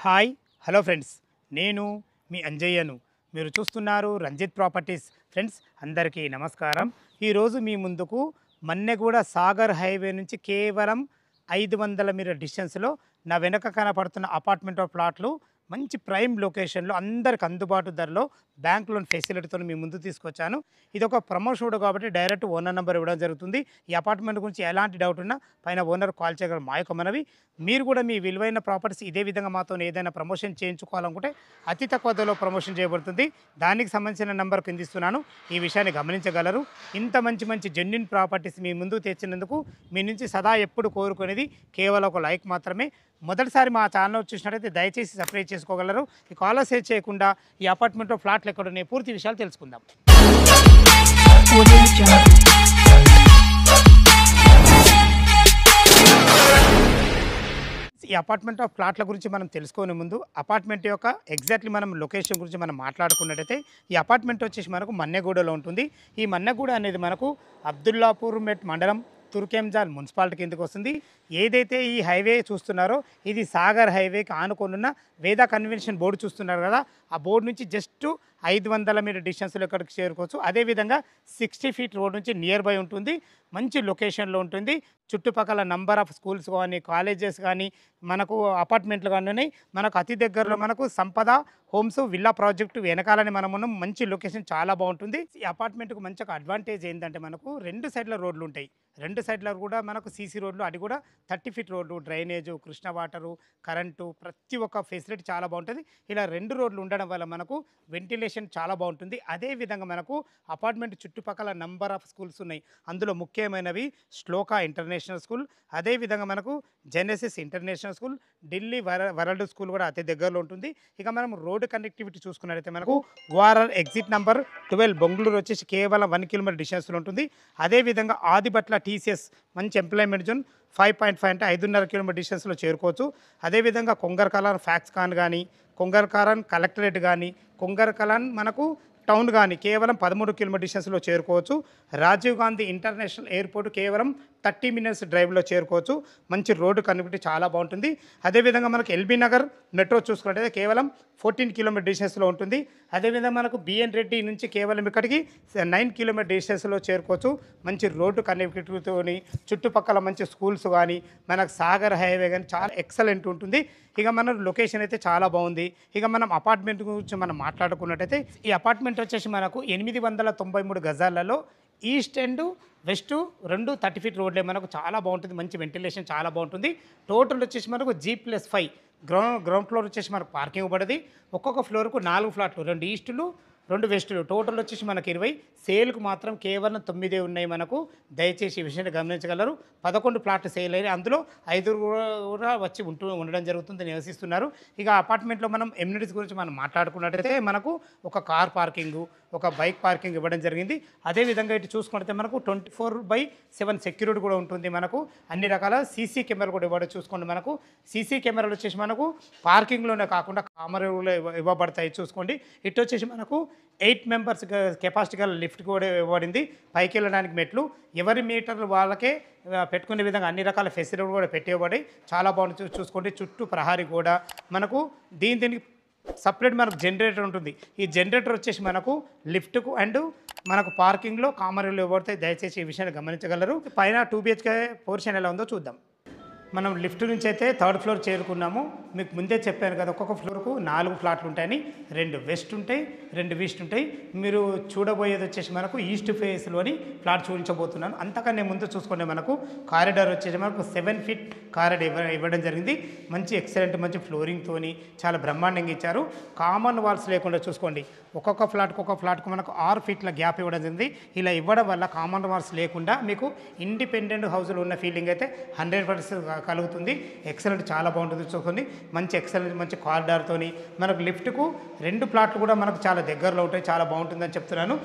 Hi hello friends, నేను మీ అంజయ్యను. మీరు చూస్తున్నారు రంజిత్ ప్రాపర్టీస్. ఫ్రెండ్స్ అందరికీ నమస్కారం. ఈరోజు మీ ముందుకు మన్నెగూడ సాగర్ హైవే నుంచి కేవలం 500 మీటర్ డిస్టెన్స్లో నా వెనక కనపడుతున్న అపార్ట్మెంట్ ప్లాట్లు మంచి ప్రైమ్ లొకేషన్లో అందరికి అందుబాటు ధరలో బ్యాంక్ లోన్ ఫెసిలిటీతో మీ ముందు తీసుకొచ్చాను. ఇది ఒక ప్రమోషన్ కాబట్టి డైరెక్ట్ ఓనర్ నెంబర్ ఇవ్వడం జరుగుతుంది. ఈ అపార్ట్మెంట్ గురించి ఎలాంటి డౌట్ ఉన్నా పైన ఓనర్ కాల్ చేయగలరు. మా యొక్క మనవి, మీరు కూడా మీ విలువైన ప్రాపర్టీస్ ఇదే విధంగా మాతో ఏదైనా ప్రమోషన్ చేయించుకోవాలనుకుంటే అతి తక్కువ ధరలో ప్రమోషన్ చేయబడుతుంది. దానికి సంబంధించిన నెంబర్ కింద ఇస్తున్నాను, ఈ విషయాన్ని గమనించగలరు. ఇంత మంచి మంచి జెన్యూన్ ప్రాపర్టీస్ మీ ముందుకు తెచ్చినందుకు మీ నుంచి సదా ఎప్పుడు కోరుకునేది కేవలం ఒక లైక్ మాత్రమే. మొదటిసారి మా ఛానల్ చూసినట్టయితే దయచేసి సబ్స్క్రైబ్ చేసుకోగలరు. ఈ కాలర్ సేవ్ చేయకుండా ఈ అపార్ట్మెంట్లో ఫ్లాట్లు ఎక్కడ ఉన్నాయి పూర్తి విషయాలు తెలుసుకుందాం. ఈ అపార్ట్మెంట్ ఆఫ్ ఫ్లాట్ల గురించి మనం తెలుసుకునే ముందు అపార్ట్మెంట్ యొక్క ఎగ్జాక్ట్లీ మనం లొకేషన్ గురించి మనం మాట్లాడుకున్నట్టయితే ఈ అపార్ట్మెంట్ వచ్చేసి మనకు మన్నెగూడలో ఉంటుంది. ఈ మన్నెగూడ అనేది మనకు అబ్దుల్లాపూర్ మెట్ మండలం తుర్కెంజాల్ మున్సిపాలిటీ కిందకు వస్తుంది. ఏదైతే ఈ హైవే చూస్తున్నారో ఇది సాగర్ హైవేకి ఆనుకొనున్న వేద కన్వెన్షన్ బోర్డు చూస్తున్నారు కదా, ఆ బోర్డు నుంచి జస్ట్ 500 మీటర్ డిస్టెన్స్లో ఇక్కడికి చేరుకోవచ్చు. అదేవిధంగా 60 ఫీట్ రోడ్ నుంచి నియర్ బై ఉంటుంది. మంచి లొకేషన్లో ఉంటుంది. చుట్టుపక్కల నంబర్ ఆఫ్ స్కూల్స్ కానీ కాలేజెస్ కానీ మనకు అపార్ట్మెంట్లు కానీ ఉన్నాయి. మనకు అతి దగ్గరలో మనకు సంపద హోమ్స్ విల్లా ప్రాజెక్టు వెనకాలని మనం ఉన్నాం. మంచి లొకేషన్ చాలా బాగుంటుంది. ఈ అపార్ట్మెంట్కు మంచి ఒక అడ్వాంటేజ్ ఏంటంటే మనకు రెండు సైడ్ల రోడ్లు ఉంటాయి. రెండు సైడ్ల కూడా మనకు సీసీ రోడ్లు, అది కూడా 30 ఫీట్ రోడ్లు, డ్రైనేజు, కృష్ణ వాటరు, కరెంటు, ప్రతి ఒక్క ఫెసిలిటీ చాలా బాగుంటుంది. ఇలా రెండు రోడ్లు ఉండడం వల్ల మనకు వెంటిలేషన్ చాలా బాగుంటుంది. అదేవిధంగా మనకు అపార్ట్మెంట్ చుట్టుపక్కల నంబర్ ఆఫ్ స్కూల్స్ ఉన్నాయి. అందులో ముఖ్యమైనవి శ్లోకా ఇంటర్నేషనల్ స్కూల్, అదేవిధంగా మనకు Genesis international school, Delhi world school కూడా అతి దగ్గరలో ఉంటుంది. ఇక మనం రోడ్డు కనెక్టివిటీ చూసుకున్నట్లయితే మనకు ఓఆర్ఆర్ ఎగ్జిట్ నెంబర్ 12 బెంగళూరు వచ్చేసి కేవలం 1 కిలోమీటర్ డిస్టెన్స్లో ఉంటుంది. అదేవిధంగా ఆదిబట్ల టీసీఎస్ మంచి ఎంప్లాయ్మెంట్ జోన్ 5.5 అంటే 5.5 కిలోమీటర్ డిస్టెన్స్లో చేరుకోవచ్చు. అదేవిధంగా కొంగర్కలాన్ ఫ్యాక్స్ ఖాన్ కానీ, కొంగర్కలాన్ కలెక్టరేట్ కానీ, కొంగర్కలాన్ మనకు టౌన్ కానీ కేవలం 13 కిలోమీటర్ డిస్టెన్స్లో చేరుకోవచ్చు. రాజీవ్ గాంధీ ఇంటర్నేషనల్ ఎయిర్పోర్ట్ కేవలం 30 మినిట్స్ డ్రైవ్లో చేరుకోవచ్చు. మంచి రోడ్డు కనెక్టివిటీ చాలా బాగుంటుంది. అదేవిధంగా మనకు ఎల్బీ నగర్ మెట్రో చూసుకున్నట్టయితే కేవలం 14 కిలోమీటర్ డిస్టెన్స్లో ఉంటుంది. అదేవిధంగా మనకు బిఎన్ రెడ్డి నుంచి కేవలం ఇక్కడికి 9 కిలోమీటర్ డిస్టెన్స్లో చేరుకోవచ్చు. మంచి రోడ్డు కనెక్టివిటీతో చుట్టుపక్కల మంచి స్కూల్స్ కానీ మనకు సాగర్ హైవే కానీ చాలా ఎక్సలెంట్ ఉంటుంది. ఇక మన లొకేషన్ అయితే చాలా బాగుంది. ఇక మనం అపార్ట్మెంట్ గురించి మనం మాట్లాడుకున్నట్టయితే ఈ అపార్ట్మెంట్ వచ్చేసి మనకు 893 గజాలలో ఈస్ట్ అండ్ వెస్ట్ రెండు 30 ఫీట్ రోడ్లే. మనకు చాలా బాగుంటుంది. మంచి వెంటిలేషన్ చాలా బాగుంటుంది. టోటల్ వచ్చేసి మనకు G+5 గ్రౌండ్ ఫ్లోర్ వచ్చేసి మనకు పార్కింగ్ పడుతుంది. ఒక్కొక్క ఫ్లోర్కు 4 ఫ్లాట్లు, 2 ఈస్టులు 2 వెస్టులు, టోటల్ వచ్చేసి మనకు 20. సేల్కు మాత్రం కేవలం 9 ఉన్నాయి. మనకు దయచేసి ఈ విషయాన్ని గమనించగలరు. 11 ప్లాట్లు సేల్ అయినాయి. అందులో 5 కూడా వచ్చి ఉండడం జరుగుతుంది, నివసిస్తున్నారు. ఇక అపార్ట్మెంట్లో మనం ఎమ్యూనిటీస్ గురించి మనం మాట్లాడుకున్నట్టయితే మనకు ఒక కార్ పార్కింగు, ఒక బైక్ పార్కింగ్ ఇవ్వడం జరిగింది. అదేవిధంగా ఇటు చూసుకుంటే మనకు 24/7 సెక్యూరిటీ కూడా ఉంటుంది. మనకు అన్ని రకాల సీసీ కెమెరాలు కూడా ఇవ్వడం. చూసుకోండి, మనకు సీసీ కెమెరాలు వచ్చేసి మనకు పార్కింగ్లోనే కాకుండా కామర్లో ఇవ్వబడతాయి. చూసుకోండి, ఇటు వచ్చేసి మనకు 8 మెంబర్స్ కెపాసిటీ గల లిఫ్ట్ కూడా ఇవ్వబడింది. పైకి వెళ్ళడానికి మెట్లు, ఎవరి మీటర్లు వాళ్ళకే పెట్టుకునే విధంగా అన్ని రకాల ఫెసిలిటీ కూడా పెట్టివ్వబడి చాలా బాగుంది. చూసుకోండి, చుట్టూ ప్రహారీ కూడా మనకు దీనికి సపరేట్ మనకు జనరేటర్ ఉంటుంది. ఈ జనరేటర్ వచ్చేసి మనకు లిఫ్ట్కు అండ్ మనకు పార్కింగ్లో కామర్లో ఇవ్వబడతాయి. దయచేసి ఈ విషయాన్ని గమనించగలరు. పైన 2 BHK పోర్షన్ ఎలా ఉందో చూద్దాం. మనం లిఫ్ట్ నుంచి అయితే 3rd ఫ్లోర్ చేరుకున్నాము. మీకు ముందే చెప్పాను కదా, ఒక్కొక్క ఫ్లోర్కు 4 ఫ్లాట్లు ఉంటాయని. 2 వెస్ట్ ఉంటాయి, 2 ఈస్ట్ ఉంటాయి. మీరు చూడబోయేది వచ్చేసి మనకు ఈస్ట్ ఫేస్లోని ఫ్లాట్ చూపించబోతున్నాను. అంతకన్నా ముందు చూసుకుంటే మనకు కారిడార్ వచ్చేసి మనకు 7 ఫీట్ కారిడార్ ఇవ్వడం జరిగింది. మంచి ఎక్సలెంట్ మంచి ఫ్లోరింగ్తోని చాలా బ్రహ్మాండంగా ఇచ్చారు. కామన్ వాల్స్ లేకుండా చూసుకోండి, ఒక్కొక్క ఫ్లాట్కు మనకు 6 ఫీట్ల గ్యాప్ ఇవ్వడం జరిగింది. ఇలా ఇవ్వడం వల్ల కామన్ వాల్స్ లేకుండా మీకు ఇండిపెండెంట్ హౌస్లో ఉన్న ఫీలింగ్ అయితే 100% కలుగుతుంది. ఎక్సలెంట్ చాలా బాగుంటుంది. చూసుకోండి, మంచి ఎక్సలెంట్ మంచి కారిడార్తోని మనకు లిఫ్ట్కు 2 ప్లాట్లు కూడా మనకు చాలా దగ్గరలో ఉంటాయి. చాలా బాగుంటుందని చెప్తున్నాను.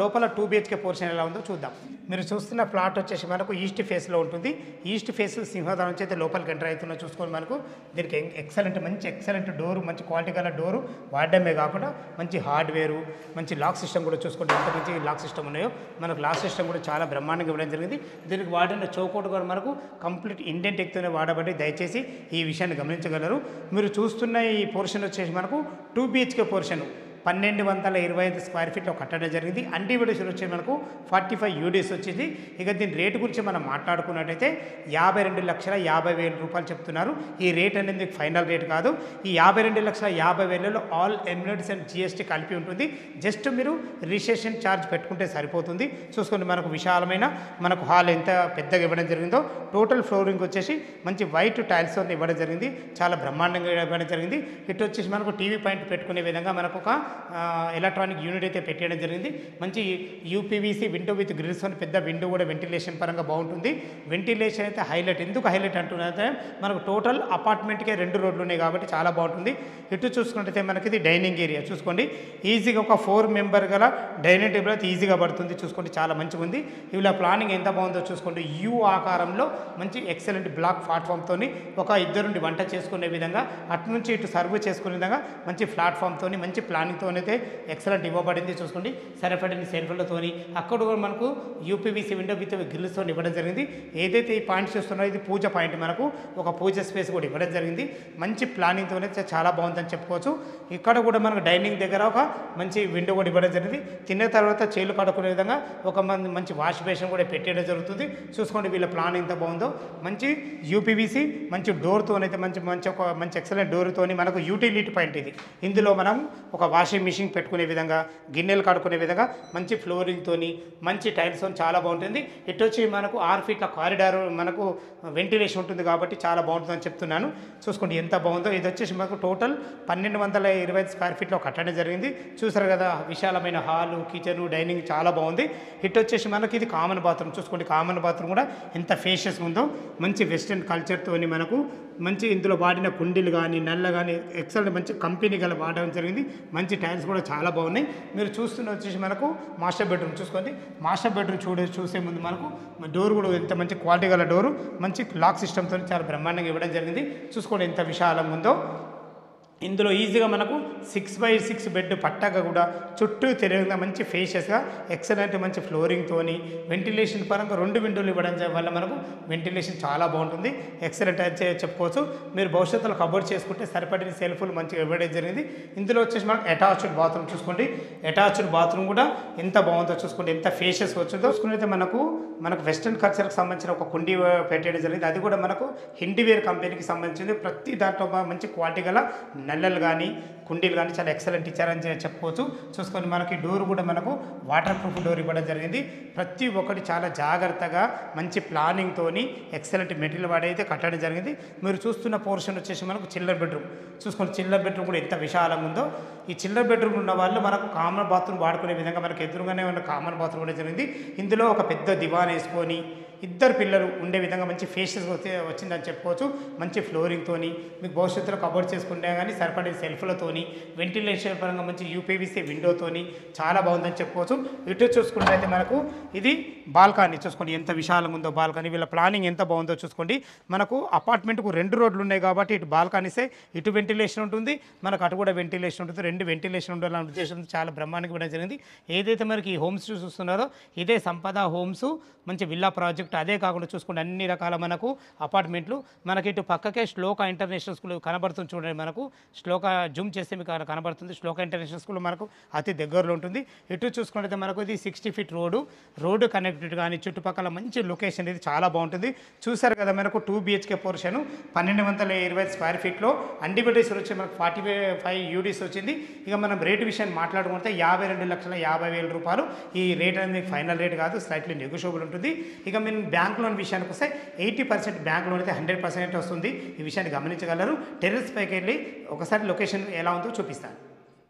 లోపల 2 BHK పోర్షన్ ఎలా ఉందో చూద్దాం. మీరు చూస్తున్న ప్లాట్ వచ్చేసి మనకు ఈస్ట్ ఫేస్లో ఉంటుంది. ఈస్ట్ ఫేస్ సింహద్వారం నుంచి అయితే లోపలికి ఎంటర్ అవుతున్నా చూసుకొని మనకు దీనికి మంచి ఎక్సలెంట్ డోరు, మంచి క్వాలిటీ గల డోరు వాడడమే కాకుండా మంచి హార్డ్వేరు, మంచి లాక్ సిస్టమ్ కూడా చూసుకుంటే ఎంత మంచి లాక్ సిస్టమ్ ఉన్నాయో మనకు లాక్ సిస్టమ్ కూడా చాలా బ్రహ్మాండంగా ఇవ్వడం జరిగింది. దీనికి వాడిన చౌకోట్ కూడా మనకు కంప్లీట్ ఇండియన్ టెక్తోనే వాడబడి, దయచేసి ఈ విషయాన్ని గమనించగలరు. మీరు చూస్తున్న ఈ పోర్షన్ వచ్చేసి మనకు 2 BHK పోర్షన్ 1225 స్క్వేర్ ఫీట్లో కట్టడం జరిగింది. అన్డివిడేషన్ వచ్చి మనకు 45 UDs వచ్చింది. ఇక దీని రేటు గురించి మనం మాట్లాడుకున్నట్టయితే 52,50,000 రూపాయలు చెప్తున్నారు. ఈ రేట్ అనేది ఫైనల్ రేట్ కాదు. ఈ 52,50,000లో ఆల్ ఎమ్యూనిటీస్ అండ్ GST కలిపి ఉంటుంది. జస్ట్ మీరు రిజిస్ట్రేషన్ ఛార్జ్ పెట్టుకుంటే సరిపోతుంది. చూసుకుంటే మనకు విశాలమైన మనకు హాల్ ఎంత పెద్దగా ఇవ్వడం జరిగిందో, టోటల్ ఫ్లోరింగ్ వచ్చేసి మంచి వైట్ టైల్స్తో ఇవ్వడం జరిగింది. చాలా బ్రహ్మాండంగా ఇవ్వడం జరిగింది. ఇటు వచ్చేసి మనకు టీవీ పాయింట్ పెట్టుకునే విధంగా మనకు ఒక ఎలక్ట్రానిక్ యూనిట్ అయితే పెట్టడం జరిగింది. మంచి UPVC విండో విత్ గ్రిల్స్ అని పెద్ద విండో కూడా వెంటిలేషన్ పరంగా బాగుంటుంది. వెంటిలేషన్ అయితే హైలైట్. ఎందుకు హైలైట్ అంటున్నారంటే మనకు టోటల్ అపార్ట్మెంట్కే 2 రోడ్లు ఉన్నాయి కాబట్టి చాలా బాగుంటుంది. ఇటు చూసుకుంటే మనకి ఇది డైనింగ్ ఏరియా చూసుకోండి. ఈజీగా ఒక 4 మెంబర్ గల డైనింగ్ టేబుల్ అయితే ఈజీగా పడుతుంది. చూసుకోండి చాలా మంచిగా ఉంది. ఇలా ప్లానింగ్ ఎంత బాగుందో చూసుకోండి. యూ ఆకారంలో మంచి ఎక్సలెంట్ బ్లాక్ ప్లాట్ఫామ్తో ఒక ఇద్దరుండి వంట చేసుకునే విధంగా, అటు నుంచి ఇటు సర్వ్ చేసుకునే విధంగా మంచి ప్లాట్ఫామ్తో మంచి ప్లానింగ్తో అయితే ఎక్సలెంట్ ఇవ్వబడింది. చూసుకోండి సరిపడిన సెల్ఫ్లతోని అక్కడ కూడా మనకు UPVC విండో విత్ గ్రిల్స్తో ఇవ్వడం జరిగింది. ఏదైతే ఈ పాయింట్స్ చూస్తున్నారో ఇది పూజ పాయింట్, మనకు ఒక పూజ స్పేస్ కూడా ఇవ్వడం జరిగింది. మంచి ప్లానింగ్తో అయితే చాలా బాగుందని చెప్పుకోవచ్చు. ఇక్కడ కూడా మనకు డైనింగ్ దగ్గర ఒక మంచి విండో కూడా ఇవ్వడం జరిగింది. తిన్న తర్వాత చేలు కడుక్కునే విధంగా ఒక మంచి వాష్ బేసిన్ కూడా పెట్టేయడం జరుగుతుంది. చూసుకోండి వీళ్ళ ప్లాన్ ఎంత బాగుందో. మంచి UPVC మంచి డోర్తో అయితే మంచి ఎక్సలెంట్ డోర్తో మనకు యూటిలిటీ పాయింట్ ఇది. ఇందులో మనం ఒక వాషింగ్ మిషన్ పెట్టుకునే విధంగా, గిన్నెలు కడుక్కునే విధంగా మంచి ఫ్లోరింగ్తో మంచి టైల్స్తో చాలా బాగుంటుంది. ఇటు వచ్చి మనకు 6 ఫీట్ల కారిడార్ మనకు వెంటిలేషన్ ఉంటుంది కాబట్టి చాలా బాగుంటుందని చెప్తున్నాను. చూసుకోండి ఎంత బాగుందో. ఇది వచ్చేసి మనకు టోటల్ 1225 స్క్వేర్ ఫీట్లో కట్టడం జరిగింది. చూసారు కదా విశాలమైన హాలు, కిచెన్, డైనింగ్ చాలా బాగుంది. ఇటు వచ్చేసి మనకి ఇది కామన్ బాత్రూమ్. చూసుకోండి కామన్ బాత్రూమ్ కూడా ఎంత ఫేషియస్గా ఉందో. మంచి వెస్టర్న్ కల్చర్తో మనకు మంచి ఇందులో వాడిన కుండీలు కానీ నల్ల కానీ ఎక్సలెంట్ మంచి కంపెనీ గల వాడడం జరిగింది. మంచి టైల్స్ కూడా చాలా బాగున్నాయి. మీరు చూస్తున్న వచ్చేసి మనకు మాస్టర్ బెడ్రూమ్. చూసుకోండి మాస్టర్ బెడ్రూమ్ చూసే ముందు మనకు డోర్ కూడా ఎంత మంచి క్వాలిటీ గల డోరు, మంచి లాక్ సిస్టమ్తో చాలా బ్రహ్మాండంగా ఇవ్వడం జరిగింది. చూసుకోండి ఎంత విశాలంగా ఉందో. ఇందులో ఈజీగా మనకు 6x6 బెడ్ పట్టగా కూడా చుట్టూ తిరిగిన మంచి ఫేషియస్గా ఎక్సలెంట్ మంచి ఫ్లోరింగ్తో వెంటిలేషన్ పరంగా 2 విండోలు ఇవ్వడం వల్ల మనకు వెంటిలేషన్ చాలా బాగుంటుంది. ఎక్సలెంట్ అయితే చెప్పుకోవచ్చు. మీరు భవిష్యత్తులో కబోర్డ్ చేసుకుంటే సరిపడిన సెల్ఫ్లు మంచిగా ఇవ్వడం జరిగింది. ఇందులో వచ్చేసి మనకు అటాచ్డ్ బాత్రూమ్. చూసుకోండి అటాచ్డ్ బాత్రూమ్ కూడా ఎంత బాగుందో చూసుకోండి, ఎంత ఫేషియస్గా వచ్చిందో. చూసుకుంటే మనకు వెస్టర్న్ కల్చర్కి సంబంధించిన ఒక కుండీ పెట్టడం జరిగింది. అది కూడా మనకు హిండీవేర్ కంపెనీకి సంబంధించింది. ప్రతి దాంట్లో మంచి క్వాలిటీ గల నల్లలు కానీ కుండీలు కానీ చాలా ఎక్సలెంట్ ఇచ్చారని చెప్పుకోవచ్చు. చూసుకొని మనకి డోర్ కూడా మనకు వాటర్ ప్రూఫ్ డోర్ ఇవ్వడం జరిగింది. ప్రతి ఒక్కటి చాలా జాగ్రత్తగా మంచి ప్లానింగ్తో ఎక్సలెంట్ మెటీరియల్ వాడైతే కట్టడం జరిగింది. మీరు చూస్తున్న పోర్షన్ వచ్చేసి మనకు చిల్లర్ బెడ్రూమ్. చూసుకొని చిల్లర్ బెడ్రూమ్ కూడా ఎంత విశాలంగా ఉందో. ఈ చిల్లర్ బెడ్రూమ్ ఉన్న వాళ్ళు మనకు కామన్ బాత్రూమ్ వాడుకునే విధంగా మనకు ఎదురుగానే ఉన్న కామన్ బాత్రూమ్ కూడా జరిగింది. ఇందులో ఒక పెద్ద దివాన్ వేసుకొని ఇద్దరు పిల్లలు ఉండే విధంగా మంచి ఫేషియస్ వచ్చిందని చెప్పుకోవచ్చు. మంచి ఫ్లోరింగ్తో మీకు భవిష్యత్తులో కబోర్డ్ చేసుకుంటే కానీ సరిపడే సెల్ఫ్లతోని వెంటిలేషన్ పరంగా మంచి UPVC విండోతోని చాలా బాగుందని చెప్పుకోవచ్చు. ఇటు చూసుకుంటే అయితే మనకు ఇది బాల్కనీ. చూసుకోండి ఎంత విశాలంగా ఉందో బాల్కనీ. వీళ్ళ ప్లానింగ్ ఎంత బాగుందో చూసుకోండి. మనకు అపార్ట్మెంట్కు 2 రోడ్లు ఉన్నాయి కాబట్టి ఇటు బాల్కనీసే ఇటు వెంటిలేషన్ ఉంటుంది, మనకు అటు కూడా వెంటిలేషన్ ఉంటుంది. 2 వెంటిలేషన్ ఉండాలనే ఉద్దేశంతో చాలా బ్రహ్మాండంగా ఇవ్వడం జరిగింది. ఏదైతే మనకి ఈ హోమ్స్ చూస్తున్నారో ఇదే సంపద హోమ్స్ మంచి విల్లా ప్రాజెక్ట్. అదే కాకుండా చూసుకుంటే అన్ని రకాల మనకు అపార్ట్మెంట్లు. మనకి ఇటు పక్కకే శ్లోక ఇంటర్నేషనల్ స్కూల్ కనబడుతుంది చూడండి. మనకు శ్లోక జూమ్ చేస్తే మీకు కనబడుతుంది. శ్లోక ఇంటర్నేషనల్ స్కూల్ మనకు అతి దగ్గరలో ఉంటుంది. ఇటు చూసుకుంటే మనకు ఇది 60 ఫీట్ రోడ్డు కనెక్టివిటీ కానీ చుట్టుపక్కల మంచి లొకేషన్ ఇది చాలా బాగుంటుంది. చూసారు కదా మనకు 2 BHK పోర్షన్ 1225 స్క్వేర్ ఫీట్లో అన్డివిడేషన్ వచ్చి మనకు 45 UDs వచ్చింది. ఇక మనం రేటు విషయాన్ని మాట్లాడుకుంటే 52,50,000 రూపాయలు. ఈ రేట్ అనేది ఫైనల్ రేట్ కాదు, స్లైట్లీ నెగోషియబుల్ ఉంటుంది. ఇక మీరు బ్యాంక్ లోన్ విషయానికి వస్తే 80% బ్యాంక్ లోన్ అయితే 100% వస్తుంది. ఈ విషయాన్ని గమనించగలరు. టెర్రస్ పైకి వెళ్ళి ఒకసారి లొకేషన్ ఎలా ఉందో చూపిస్తాను.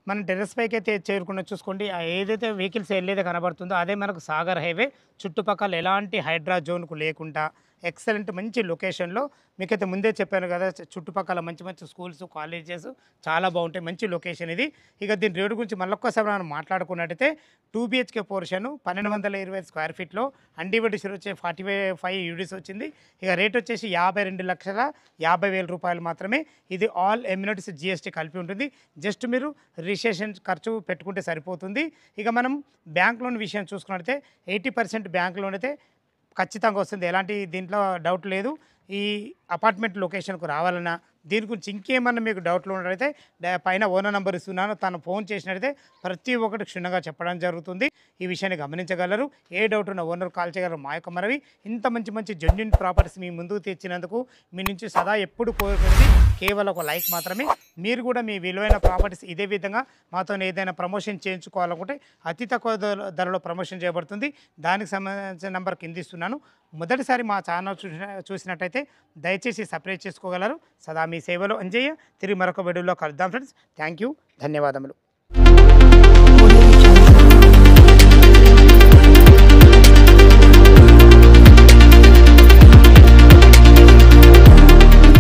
మనం టెర్రస్ పైకి అయితే చేరుకున్న చూసుకోండి. ఏదైతే వెహికల్స్ వెళ్ళేదే కనబడుతుందో అదే మనకు సాగర్ హైవే. చుట్టుపక్కల ఎలాంటి హైడ్రా జోన్కు లేకుండా ఎక్సలెంట్ మంచి లొకేషన్లో మీకైతే ముందే చెప్పాను కదా, చుట్టుపక్కల మంచి మంచి స్కూల్స్, కాలేజెస్ చాలా బాగుంటాయి. మంచి లొకేషన్ ఇది. ఇక దీని రేటు గురించి మళ్ళొక్కసారి మనం మాట్లాడుకున్నట్టయితే 2 BHK పోర్షన్ 1220 స్క్వేర్ ఫీట్లో అన్డివైడెడ్ వచ్చే 45 యూనిట్స్ వచ్చింది. ఇక రేట్ వచ్చేసి 52,50,000 రూపాయలు మాత్రమే. ఇది ఆల్ ఎమ్యూనిటీస్ GST కలిపి ఉంటుంది. జస్ట్ మీరు రిజిస్ట్రేషన్ ఖర్చు పెట్టుకుంటే సరిపోతుంది. ఇక మనం బ్యాంక్ లోన్ విషయం చూసుకున్నట్టయితే 80% బ్యాంక్ లోన్ అయితే ఖచ్చితంగా వస్తుంది. ఎలాంటి దీంట్లో డౌట్ లేదు. ఈ అపార్ట్మెంట్ లొకేషన్కు రావాలన్నా దీని గురించి ఇంకేమన్నా మీకు డౌట్లు ఉన్నట్లయితే పైన ఓనర్ నెంబర్ ఇస్తున్నాను, తను ఫోన్ చేసినట్టయితే ప్రతి ఒక్కటి క్షుణ్ణంగా చెప్పడం జరుగుతుంది. ఈ విషయాన్ని గమనించగలరు. ఏ డౌట్ ఉన్న ఓనర్ కాల్ చేయగలరు. మా యొక్క మనవి, ఇంత మంచి మంచి జెన్యూన్ ప్రాపర్టీస్ మీ ముందుకు తెచ్చినందుకు మీ నుంచి సదా ఎప్పుడు కోరుకునేది కేవలం ఒక లైక్ మాత్రమే. మీరు కూడా మీ విలువైన ప్రాపర్టీస్ ఇదే విధంగా మాతో ఏదైనా ప్రమోషన్ చేయించుకోవాలనుకుంటే అతి తక్కువ ధరలో ప్రమోషన్ చేయబడుతుంది. దానికి సంబంధించిన నెంబర్ కింద ఇస్తున్నాను. మొదటిసారి మా ఛానల్ చూసినట్టయితే దయచేసి సబ్స్క్రైబ్ చేసుకోగలరు. సదా మీ సేవలో అంజయ్య. తిరిగి మరొక వీడియోలో కలుద్దాం ఫ్రెండ్స్. థ్యాంక్ యూ, ధన్యవాదములు.